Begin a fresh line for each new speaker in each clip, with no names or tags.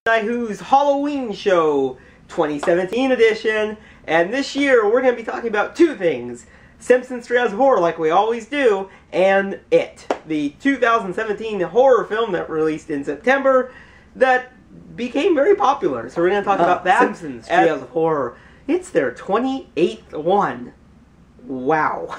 Who's Halloween Show 2017 edition, and this year we're going to be talking about two things: Simpsons Treehouse of Horror, like we always do, and It, the 2017 horror film that released in September that became very popular. So we're going to talk about that. Simpsons Treehouse of Horror. It's their 28th one. Wow.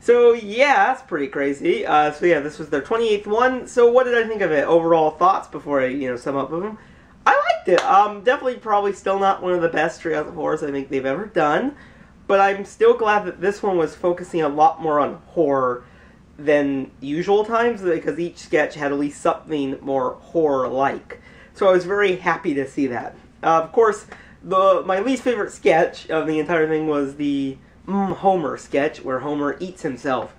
So yeah, that's pretty crazy. So yeah, this was their 28th one. So what did I think of it? Overall thoughts before I sum up of them. I liked it. Definitely probably still not one of the best Treehouse of Horrors I think they've ever done. But I'm still glad that this one was focusing a lot more on horror than usual times, because each sketch had at least something more horror-like. So I was very happy to see that. Of course, my least favorite sketch of the entire thing was the Homer sketch, where Homer eats himself.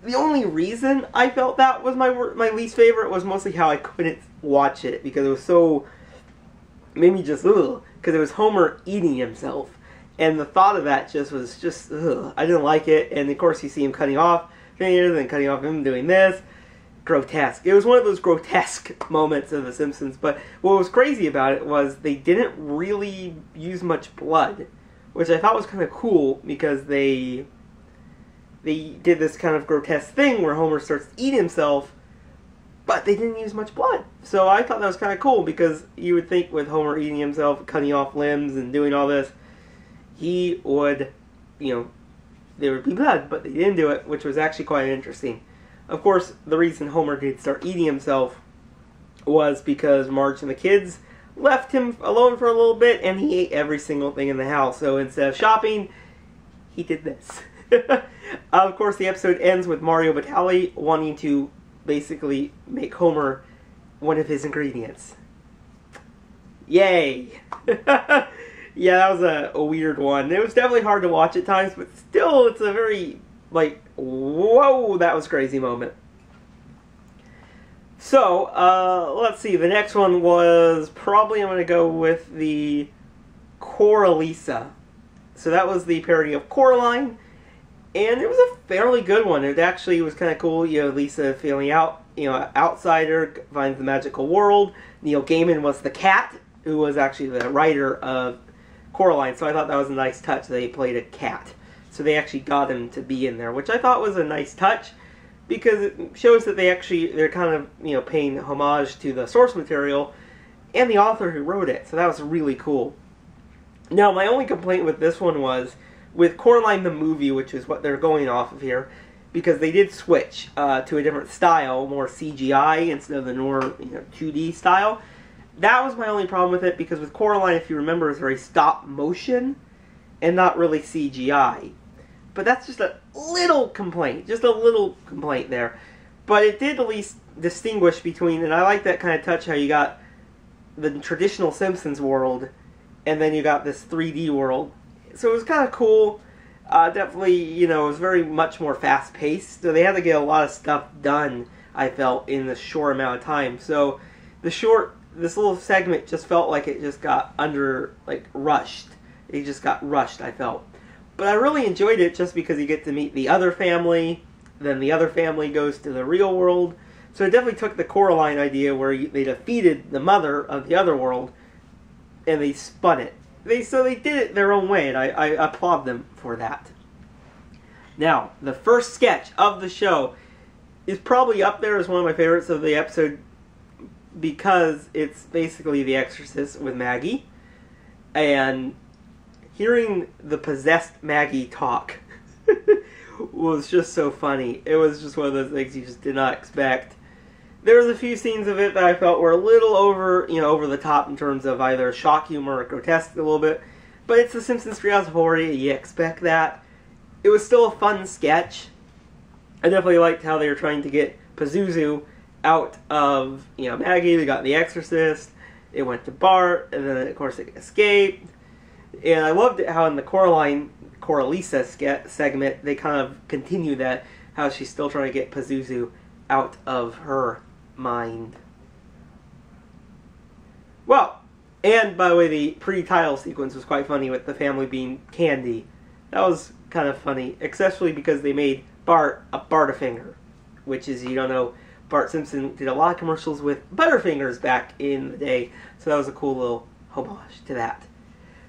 The only reason I felt that was my least favorite was mostly how I couldn't watch it, because it was so... made me just ugh, because it was Homer eating himself, and the thought of that was just ugh. I didn't like it. And of course you see him cutting off fingers and cutting off him doing this. Grotesque. It was one of those grotesque moments of The Simpsons. But what was crazy about it was they didn't really use much blood, which I thought was kind of cool, because they did this kind of grotesque thing where Homer starts to eat himself, but they didn't use much blood. So I thought that was kind of cool, because you would think with Homer eating himself, cutting off limbs and doing all this, he would, there would be blood, but they didn't do it, which was actually quite interesting. Of course, the reason Homer did start eating himself was because Marge and the kids left him alone for a little bit, and he ate every single thing in the house. So instead of shopping, he did this. Of course, the episode ends with Mario Batali wanting to basically make Homer one of his ingredients. Yay! Yeah, that was a weird one. It was definitely hard to watch at times, but still, it's a very, whoa, that was a crazy moment. So, let's see, the next one was probably, I'm going to go with the Coralisa. So that was the parody of Coraline, and it was a fairly good one. It actually was kind of cool, Lisa feeling out, outsider, finds the magical world. Neil Gaiman was the cat, who was actually the writer of Coraline, so I thought that was a nice touch. They played a cat. So they actually got him to be in there, which I thought was a nice touch, because it shows that they're kind of, paying homage to the source material and the author who wrote it. So that was really cool. Now, my only complaint with this one was with Coraline the movie, which is what they're going off of here, because they did switch to a different style, more CGI instead of the more 2D style. That was my only problem with it, because with Coraline, if you remember, it's very stop motion and not really CGI. But that's just a little complaint. Just a little complaint there. But it did at least distinguish between, and I like that kind of touch, how you got the traditional Simpsons world, and then you got this 3D world. So it was kind of cool. Definitely, it was very much more fast-paced. So they had to get a lot of stuff done, I felt, in the short amount of time. So this little segment just felt like it just got rushed. It just got rushed, I felt. But I really enjoyed it just because you get to meet the other family, then the other family goes to the real world. So it definitely took the Coraline idea where they defeated the mother of the other world, and they spun it. So they did it their own way, and I applaud them for that. Now, the first sketch of the show is probably up there as one of my favorites of the episode, because it's basically The Exorcist with Maggie, and hearing the possessed Maggie talk was just so funny. It was just one of those things you just did not expect. There was a few scenes of it that I felt were a little over the top in terms of either shock humor or grotesque a little bit, but it's the Simpsons Treehouse of Horror, you expect that. It was still a fun sketch. I definitely liked how they were trying to get Pazuzu out of, Maggie. They got The Exorcist, it went to Bart, and then of course it escaped. And I loved it how in the Coralisa segment, they kind of continue that, how she's still trying to get Pazuzu out of her mind. Well, and by the way, the pre-title sequence was quite funny with the family being candy. That was kind of funny, especially because they made Bart a Bartafinger, which is, Bart Simpson did a lot of commercials with Butterfingers back in the day, so that was a cool little homage to that.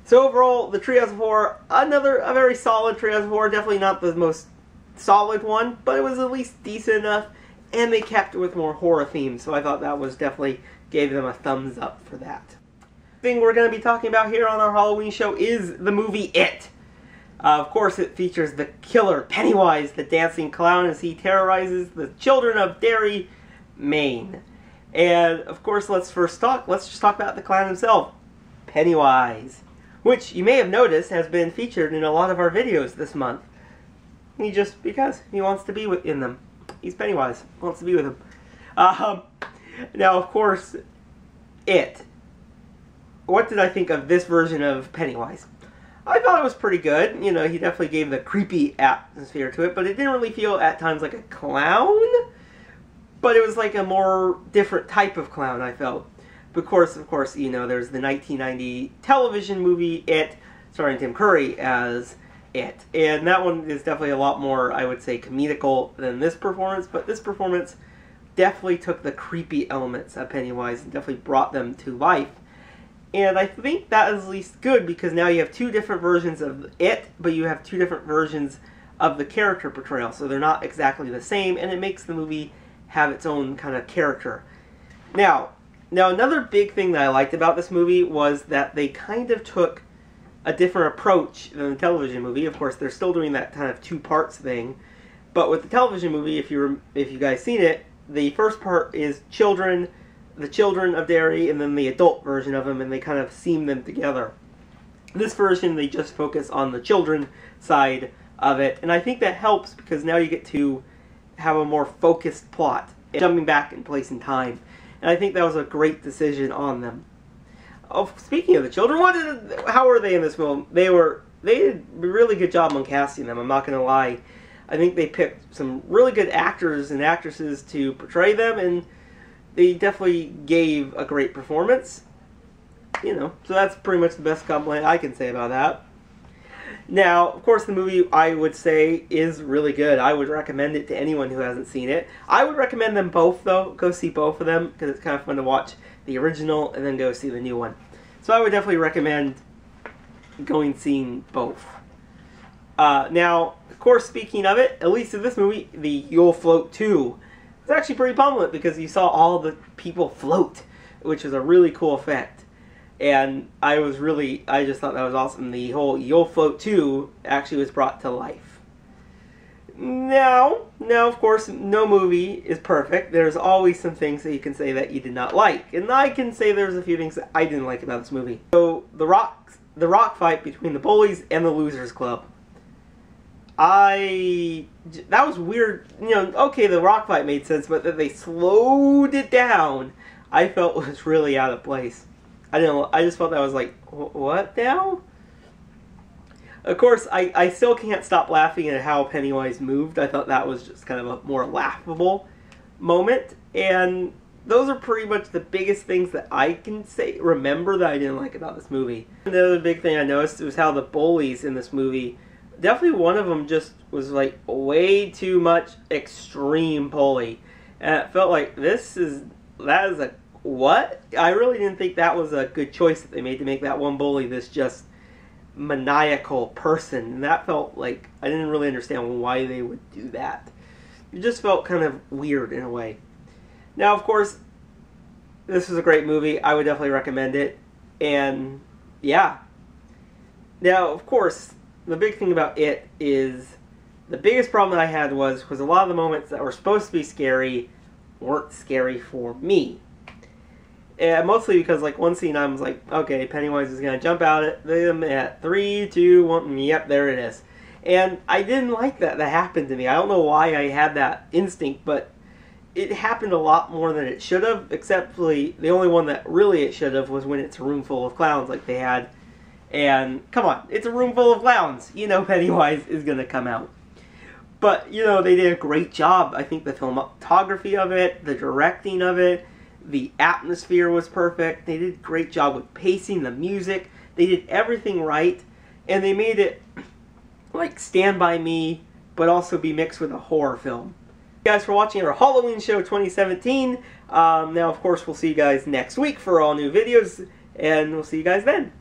So overall, the Treehouse of Horror, a very solid Treehouse of Horror. Definitely not the most solid one, but it was at least decent enough, and they kept it with more horror themes, so I thought that was definitely, gave them a thumbs up for that. The thing we're going to be talking about here on our Halloween show is the movie It. Of course, it features the killer Pennywise, the dancing clown, as he terrorizes the children of Derry, Maine. And of course, let's just talk about the clown himself, Pennywise, which you may have noticed has been featured in a lot of our videos this month. Just because he wants to be in them. He's Pennywise, wants to be with him. Now, of course, It. What did I think of this version of Pennywise? I thought it was pretty good. You know, he definitely gave the creepy atmosphere to it, but it didn't really feel at times like a clown. But it was like a more different type of clown, I felt. Of course, you know, there's the 1990 television movie It, starring Tim Curry as It. And that one is definitely a lot more, I would say, comedical than this performance. But this performance definitely took the creepy elements of Pennywise and definitely brought them to life. And I think that is at least good, because now you have two different versions of It, but you have two different versions of the character portrayal. So they're not exactly the same, and it makes the movie have its own kind of character. Now another big thing that I liked about this movie was that they kind of took a different approach than the television movie. Of course, they're still doing that kind of two parts thing. But with the television movie, if you guys seen it, the first part is the children of Derry, and then the adult version of them, and they kind of seam them together. This version, they just focus on the children side of it, and I think that helps because now you get to have a more focused plot, jumping back in place in time. And I think that was a great decision on them. Oh, speaking of the children, how were they in this film? They did a really good job on casting them, I'm not going to lie. I think they picked some really good actors and actresses to portray them, and they definitely gave a great performance. You know, so that's pretty much the best compliment I can say about that. Now, of course, the movie, I would say, is really good. I would recommend it to anyone who hasn't seen it. I would recommend them both, though. Go see both of them, because it's kind of fun to watch the original and then go see the new one. So I would definitely recommend seeing both. Now, of course, speaking of it, at least in this movie, the You'll Float 2. It's actually pretty prominent because you saw all the people float, which was a really cool effect. And I just thought that was awesome. The whole You'll Float 2 actually was brought to life. Now, of course, no movie is perfect. There's always some things that you can say that you did not like. And I can say there's a few things that I didn't like about this movie. So, the rock fight between the bullies and the Losers Club. That was weird. You know, okay, the rock fight made sense, but that they slowed it down, I felt was really out of place. I just felt that was like, what now? Of course, I still can't stop laughing at how Pennywise moved. I thought that was just kind of a more laughable moment. And those are pretty much the biggest things that I can remember that I didn't like about this movie. Another big thing I noticed was how the bullies in this movie, definitely one of them just was like way too much extreme bully. And it felt like that is a what? I really didn't think that was a good choice that they made to make that one bully this just maniacal person. And that felt like I didn't really understand why they would do that. It just felt kind of weird in a way. Now, of course, this is a great movie. I would definitely recommend it. And yeah. Now, of course, the big thing about It is the biggest problem that I had was a lot of the moments that were supposed to be scary weren't scary for me. And mostly because, like, one scene I was like, okay, Pennywise is going to jump out at them at 3, 2, 1, yep, there it is. And I didn't like that happened to me. I don't know why I had that instinct, but it happened a lot more than it should have, except the only one that really it should have was when it's a room full of clowns like they had. And, come on, it's a room full of clowns. You know Pennywise is going to come out. But, you know, they did a great job. I think the cinematography of it, the directing of it, the atmosphere was perfect. They did a great job with pacing, the music. They did everything right. And they made it, like, Stand By Me, but also be mixed with a horror film. guys for watching our Halloween show 2017. Now, of course, we'll see you guys next week for all new videos, and we'll see you guys then.